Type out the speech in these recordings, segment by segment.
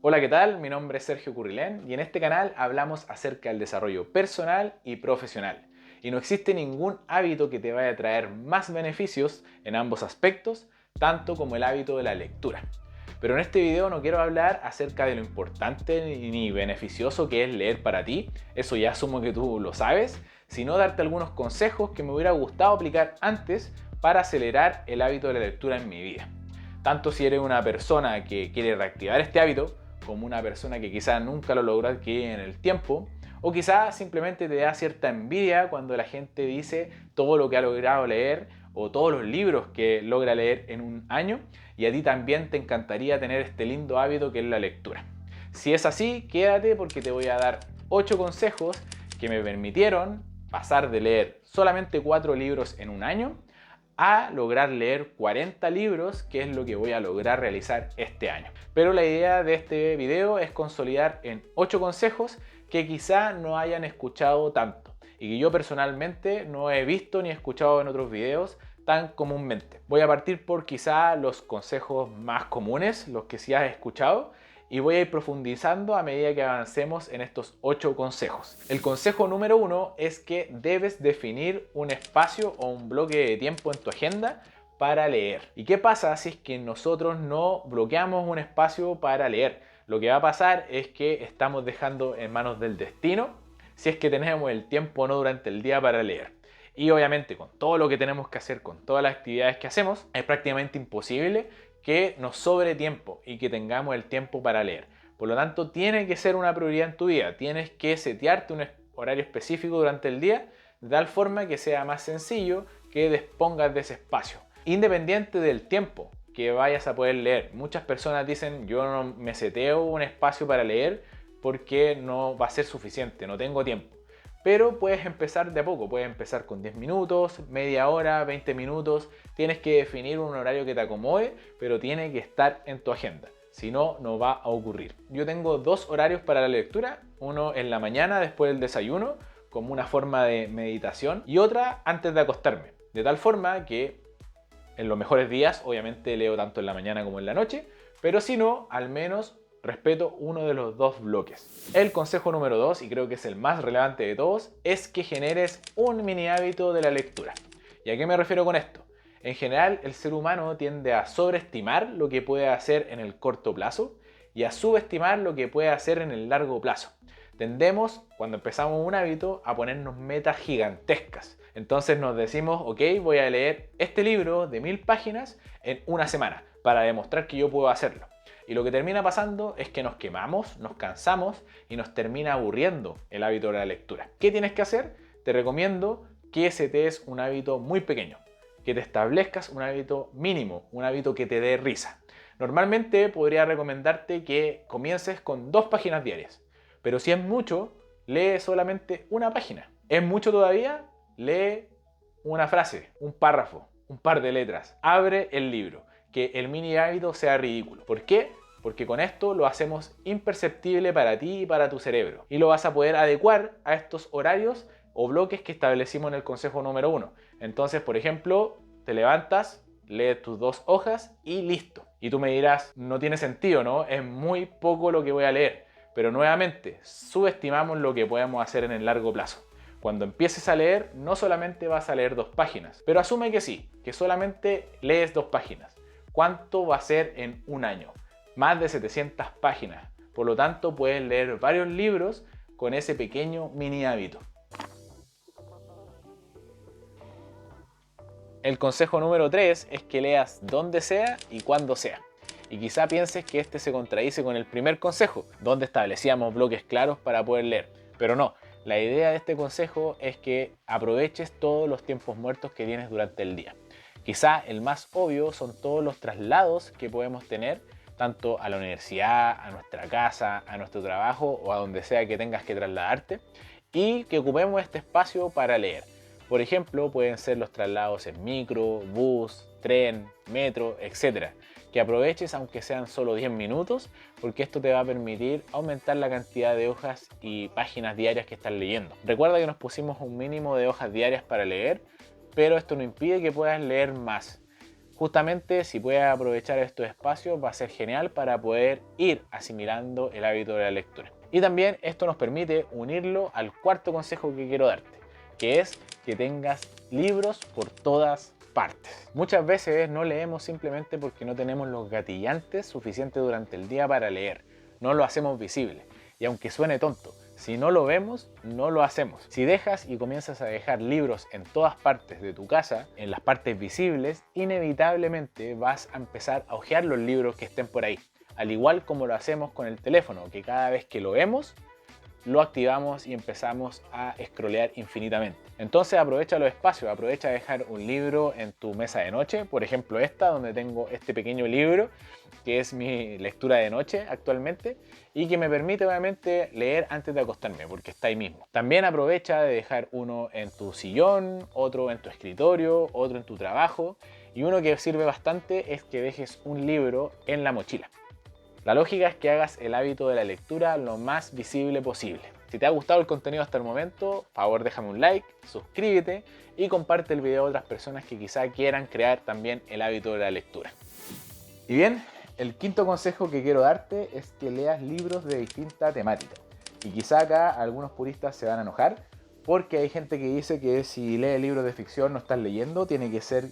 Hola, ¿qué tal? Mi nombre es Sergio Currilén y en este canal hablamos acerca del desarrollo personal y profesional. Y no existe ningún hábito que te vaya a traer más beneficios en ambos aspectos, tanto como el hábito de la lectura. Pero en este video no quiero hablar acerca de lo importante ni beneficioso que es leer para ti, eso ya asumo que tú lo sabes, sino darte algunos consejos que me hubiera gustado aplicar antes para acelerar el hábito de la lectura en mi vida. Tanto si eres una persona que quiere reactivar este hábito, como una persona que quizás nunca lo logró adquirir en el tiempo, o quizás simplemente te da cierta envidia cuando la gente dice todo lo que ha logrado leer o todos los libros que logra leer en un año, y a ti también te encantaría tener este lindo hábito que es la lectura. Si es así, quédate porque te voy a dar 8 consejos que me permitieron pasar de leer solamente 4 libros en un año a lograr leer 40 libros, que es lo que voy a lograr realizar este año. Pero la idea de este video es consolidar en 8 consejos que quizá no hayan escuchado tanto y que yo personalmente no he visto ni escuchado en otros videos tan comúnmente. Voy a partir por quizá los consejos más comunes, los que sí has escuchado, y voy a ir profundizando a medida que avancemos en estos 8 consejos. El consejo número 1 es que debes definir un espacio o un bloque de tiempo en tu agenda para leer. ¿Y qué pasa si es que nosotros no bloqueamos un espacio para leer? Lo que va a pasar es que estamos dejando en manos del destino si es que tenemos el tiempo o no durante el día para leer. Y obviamente con todo lo que tenemos que hacer, con todas las actividades que hacemos, es prácticamente imposible que nos sobre tiempo y que tengamos el tiempo para leer. Por lo tanto, tiene que ser una prioridad en tu vida. Tienes que setearte un horario específico durante el día de tal forma que sea más sencillo que dispongas de ese espacio. Independiente del tiempo que vayas a poder leer. Muchas personas dicen, yo no me seteo un espacio para leer porque no va a ser suficiente, no tengo tiempo. Pero puedes empezar de a poco, puedes empezar con 10 minutos, media hora, 20 minutos. Tienes que definir un horario que te acomode, pero tiene que estar en tu agenda. Si no, no va a ocurrir. Yo tengo 2 horarios para la lectura. Uno en la mañana después del desayuno, como una forma de meditación, y otra antes de acostarme. De tal forma que en los mejores días, obviamente leo tanto en la mañana como en la noche, pero si no, al menos respeto uno de los 2 bloques. El consejo número 2, y creo que es el más relevante de todos, es que generes un mini hábito de la lectura. ¿Y a qué me refiero con esto? En general, el ser humano tiende a sobreestimar lo que puede hacer en el corto plazo y a subestimar lo que puede hacer en el largo plazo. Tendemos, cuando empezamos un hábito, a ponernos metas gigantescas. Entonces nos decimos, ok, voy a leer este libro de 1000 páginas en una semana para demostrar que yo puedo hacerlo. Y lo que termina pasando es que nos quemamos, nos cansamos y nos termina aburriendo el hábito de la lectura. ¿Qué tienes que hacer? Te recomiendo que setees un hábito muy pequeño, que te establezcas un hábito mínimo, un hábito que te dé risa. Normalmente podría recomendarte que comiences con 2 páginas diarias, pero si es mucho, lee solamente una página. ¿Es mucho todavía? Lee una frase, un párrafo, un par de letras. Abre el libro. Que el mini hábito sea ridículo. ¿Por qué? Porque con esto lo hacemos imperceptible para ti y para tu cerebro. Y lo vas a poder adecuar a estos horarios o bloques que establecimos en el consejo número 1. Entonces, por ejemplo, te levantas, lees tus 2 hojas y listo. Y tú me dirás, no tiene sentido, ¿no? Es muy poco lo que voy a leer. Pero nuevamente, subestimamos lo que podemos hacer en el largo plazo. Cuando empieces a leer, no solamente vas a leer 2 páginas, pero asume que sí, que solamente lees 2 páginas. ¿Cuánto va a ser en un año? Más de 700 páginas. Por lo tanto, puedes leer varios libros con ese pequeño mini hábito. El consejo número 3 es que leas donde sea y cuando sea. Y quizá pienses que este se contradice con el primer consejo, donde establecíamos bloques claros para poder leer. Pero no, la idea de este consejo es que aproveches todos los tiempos muertos que tienes durante el día. Quizá el más obvio son todos los traslados que podemos tener, tanto a la universidad, a nuestra casa, a nuestro trabajo o a donde sea que tengas que trasladarte, y que ocupemos este espacio para leer. Por ejemplo, pueden ser los traslados en micro, bus, tren, metro, etc. Que aproveches aunque sean solo 10 minutos, porque esto te va a permitir aumentar la cantidad de hojas y páginas diarias que estás leyendo. Recuerda que nos pusimos un mínimo de hojas diarias para leer, pero esto no impide que puedas leer más. Justamente si puedes aprovechar estos espacios va a ser genial para poder ir asimilando el hábito de la lectura. Y también esto nos permite unirlo al cuarto consejo que quiero darte, que es que tengas libros por todas partes. Muchas veces no leemos simplemente porque no tenemos los gatillantes suficientes durante el día para leer. No lo hacemos visible. Y aunque suene tonto, si no lo vemos, no lo hacemos. Si dejas y comienzas a dejar libros en todas partes de tu casa, en las partes visibles, inevitablemente vas a empezar a hojear los libros que estén por ahí. Al igual como lo hacemos con el teléfono, que cada vez que lo vemos, lo activamos y empezamos a scrollear infinitamente. Entonces aprovecha los espacios, aprovecha de dejar un libro en tu mesa de noche, por ejemplo esta, donde tengo este pequeño libro, que es mi lectura de noche actualmente, y que me permite obviamente leer antes de acostarme, porque está ahí mismo. También aprovecha de dejar uno en tu sillón, otro en tu escritorio, otro en tu trabajo, y uno que sirve bastante es que dejes un libro en la mochila. La lógica es que hagas el hábito de la lectura lo más visible posible. Si te ha gustado el contenido hasta el momento, por favor déjame un like, suscríbete y comparte el video a otras personas que quizá quieran crear también el hábito de la lectura. Y bien, el quinto consejo que quiero darte es que leas libros de distinta temática. Y quizá acá algunos puristas se van a enojar porque hay gente que dice que si lees libros de ficción no estás leyendo, tiene que ser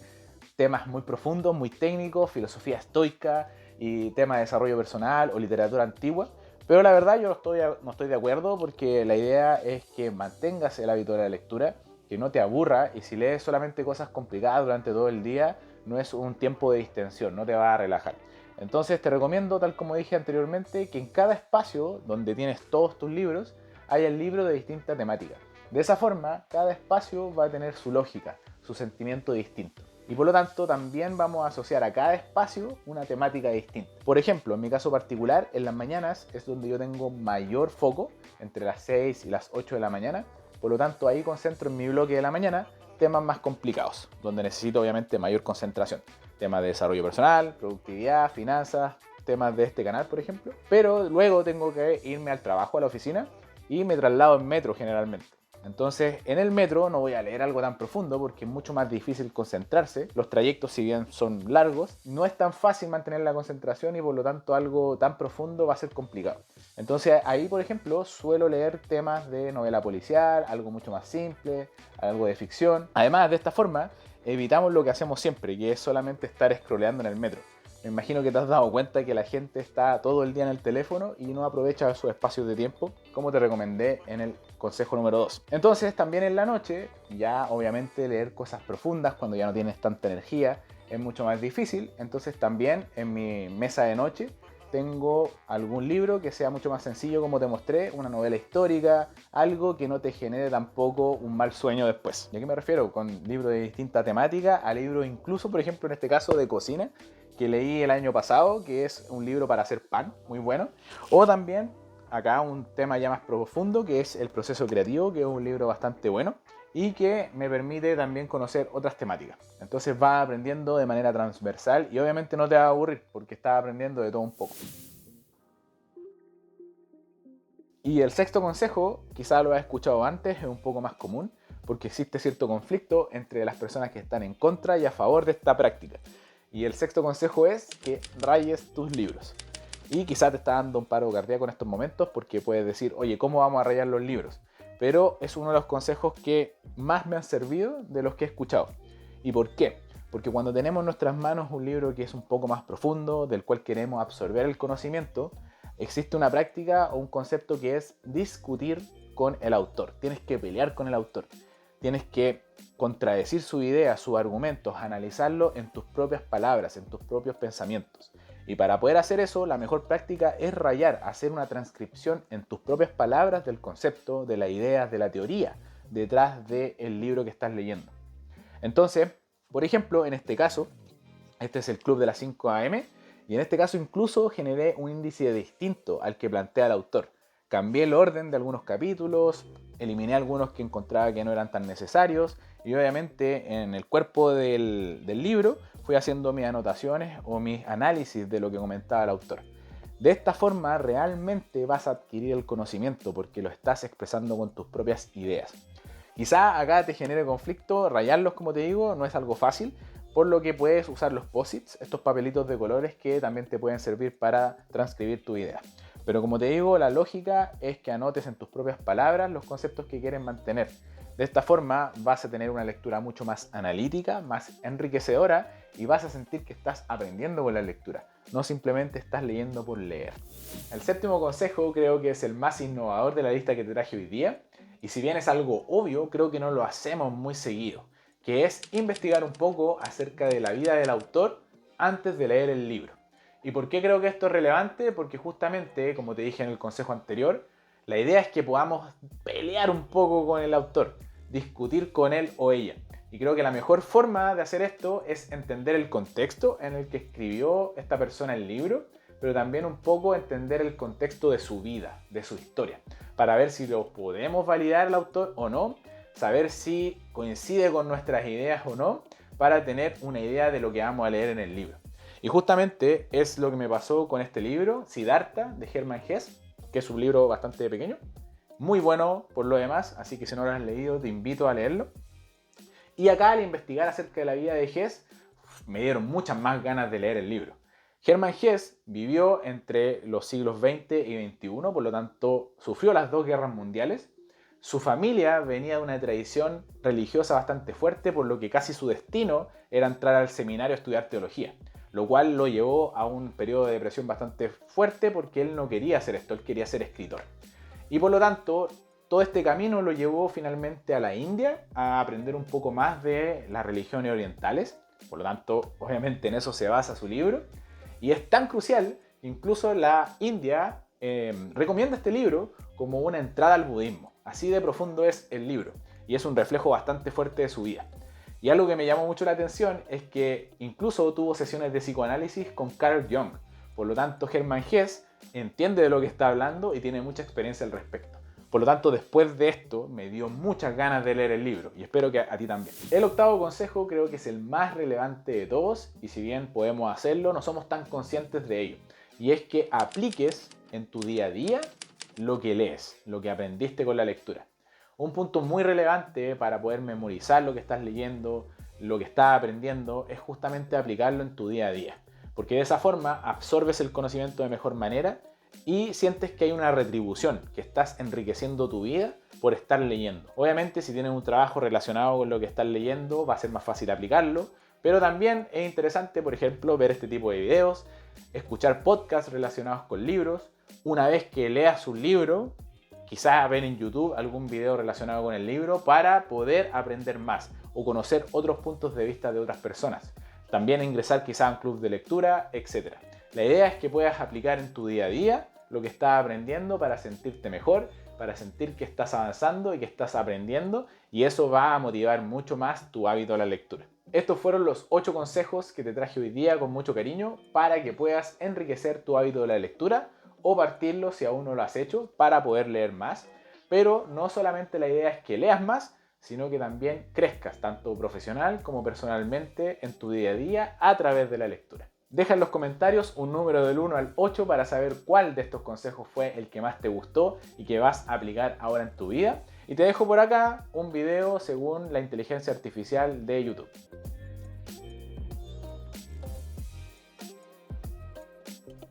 temas muy profundos, muy técnicos, filosofía estoica y temas de desarrollo personal o literatura antigua. Pero la verdad yo no estoy de acuerdo porque la idea es que mantengas el hábito de la lectura, que no te aburra, y si lees solamente cosas complicadas durante todo el día, no es un tiempo de distensión, no te va a relajar. Entonces te recomiendo, tal como dije anteriormente, que en cada espacio donde tienes todos tus libros, haya el libro de distinta temática. De esa forma, cada espacio va a tener su lógica, su sentimiento distinto. Y por lo tanto también vamos a asociar a cada espacio una temática distinta. Por ejemplo, en mi caso particular, en las mañanas es donde yo tengo mayor foco, entre las 6 y las 8 de la mañana. Por lo tanto, ahí concentro en mi bloque de la mañana temas más complicados, donde necesito obviamente mayor concentración. Temas de desarrollo personal, productividad, finanzas, temas de este canal, por ejemplo. Pero luego tengo que irme al trabajo, a la oficina, y me traslado en metro generalmente. Entonces, en el metro no voy a leer algo tan profundo porque es mucho más difícil concentrarse. Los trayectos, si bien son largos, no es tan fácil mantener la concentración y por lo tanto algo tan profundo va a ser complicado. Entonces, ahí, por ejemplo, suelo leer temas de novela policial, algo mucho más simple, algo de ficción. Además, de esta forma, evitamos lo que hacemos siempre, que es solamente estar scrolleando en el metro. Me imagino que te has dado cuenta que la gente está todo el día en el teléfono y no aprovecha sus espacios de tiempo, como te recomendé en el consejo número 2. Entonces también en la noche, ya obviamente leer cosas profundas cuando ya no tienes tanta energía es mucho más difícil. Entonces también en mi mesa de noche tengo algún libro que sea mucho más sencillo, como te mostré, una novela histórica, algo que no te genere tampoco un mal sueño después. ¿Y a qué me refiero? Con libros de distinta temática, a libros incluso, por ejemplo, en este caso de cocina, que leí el año pasado, que es un libro para hacer pan, muy bueno. O también acá un tema ya más profundo, que es el proceso creativo, que es un libro bastante bueno y que me permite también conocer otras temáticas. Entonces vas aprendiendo de manera transversal y obviamente no te va a aburrir porque estás aprendiendo de todo un poco. Y el sexto consejo, quizá lo has escuchado antes, es un poco más común porque existe cierto conflicto entre las personas que están en contra y a favor de esta práctica. Y el sexto consejo es que rayes tus libros. Y quizá te está dando un paro cardíaco en estos momentos porque puedes decir, oye, ¿cómo vamos a rayar los libros? Pero es uno de los consejos que más me han servido de los que he escuchado. ¿Y por qué? Porque cuando tenemos en nuestras manos un libro que es un poco más profundo, del cual queremos absorber el conocimiento, existe una práctica o un concepto que es discutir con el autor. Tienes que pelear con el autor. Tienes que contradecir su idea, sus argumentos, analizarlo en tus propias palabras, en tus propios pensamientos. Y para poder hacer eso, la mejor práctica es rayar, hacer una transcripción en tus propias palabras del concepto, de las ideas, de la teoría detrás del libro que estás leyendo. Entonces, por ejemplo, en este caso, este es el club de las 5 AM, y en este caso incluso generé un índice distinto al que plantea el autor. Cambié el orden de algunos capítulos, eliminé algunos que encontraba que no eran tan necesarios y obviamente en el cuerpo del libro fui haciendo mis anotaciones o mis análisis de lo que comentaba el autor. De esta forma realmente vas a adquirir el conocimiento porque lo estás expresando con tus propias ideas. Quizá acá te genere conflicto, rayarlos como te digo, no es algo fácil por lo que puedes usar los post-its, estos papelitos de colores que también te pueden servir para transcribir tu idea. Pero como te digo, la lógica es que anotes en tus propias palabras los conceptos que quieres mantener. De esta forma vas a tener una lectura mucho más analítica, más enriquecedora y vas a sentir que estás aprendiendo con la lectura, no simplemente estás leyendo por leer. El séptimo consejo creo que es el más innovador de la lista que te traje hoy día, y si bien es algo obvio, creo que no lo hacemos muy seguido, que es investigar un poco acerca de la vida del autor antes de leer el libro. ¿Y por qué creo que esto es relevante? Porque justamente, como te dije en el consejo anterior, la idea es que podamos pelear un poco con el autor, discutir con él o ella. Y creo que la mejor forma de hacer esto es entender el contexto en el que escribió esta persona el libro, pero también un poco entender el contexto de su vida, de su historia, para ver si lo podemos validar el autor o no, saber si coincide con nuestras ideas o no, para tener una idea de lo que vamos a leer en el libro. Y justamente es lo que me pasó con este libro, Siddhartha, de Hermann Hesse, que es un libro bastante pequeño, muy bueno por lo demás, así que si no lo has leído te invito a leerlo. Y acá al investigar acerca de la vida de Hesse, me dieron muchas más ganas de leer el libro. Hermann Hesse vivió entre los siglos XX y XXI, por lo tanto sufrió las dos guerras mundiales. Su familia venía de una tradición religiosa bastante fuerte, por lo que casi su destino era entrar al seminario a estudiar teología, lo cual lo llevó a un periodo de depresión bastante fuerte porque él no quería hacer esto, él quería ser escritor. Y por lo tanto, todo este camino lo llevó finalmente a la India a aprender un poco más de las religiones orientales. Por lo tanto, obviamente en eso se basa su libro. Y es tan crucial, incluso la India recomienda este libro como una entrada al budismo. Así de profundo es el libro. Y es un reflejo bastante fuerte de su vida. Y algo que me llamó mucho la atención es que incluso tuvo sesiones de psicoanálisis con Carl Jung. Por lo tanto, Hermann Hesse entiende de lo que está hablando y tiene mucha experiencia al respecto. Por lo tanto, después de esto, me dio muchas ganas de leer el libro y espero que a ti también. El octavo consejo creo que es el más relevante de todos y si bien podemos hacerlo, no somos tan conscientes de ello. Y es que apliques en tu día a día lo que lees, lo que aprendiste con la lectura. Un punto muy relevante para poder memorizar lo que estás leyendo, lo que estás aprendiendo, es justamente aplicarlo en tu día a día. Porque de esa forma absorbes el conocimiento de mejor manera y sientes que hay una retribución, que estás enriqueciendo tu vida por estar leyendo. Obviamente si tienes un trabajo relacionado con lo que estás leyendo va a ser más fácil aplicarlo, pero también es interesante, por ejemplo, ver este tipo de videos, escuchar podcasts relacionados con libros. Una vez que leas un libro, quizás ver en YouTube algún video relacionado con el libro para poder aprender más o conocer otros puntos de vista de otras personas. También ingresar quizás a un club de lectura, etc. La idea es que puedas aplicar en tu día a día lo que estás aprendiendo para sentirte mejor, para sentir que estás avanzando y que estás aprendiendo, y eso va a motivar mucho más tu hábito a la lectura. Estos fueron los 8 consejos que te traje hoy día con mucho cariño para que puedas enriquecer tu hábito de la lectura o partirlo si aún no lo has hecho para poder leer más. Pero no solamente la idea es que leas más, sino que también crezcas tanto profesional como personalmente en tu día a día a través de la lectura. Deja en los comentarios un número del 1 al 8 para saber cuál de estos consejos fue el que más te gustó y que vas a aplicar ahora en tu vida. Y te dejo por acá un video según la inteligencia artificial de YouTube.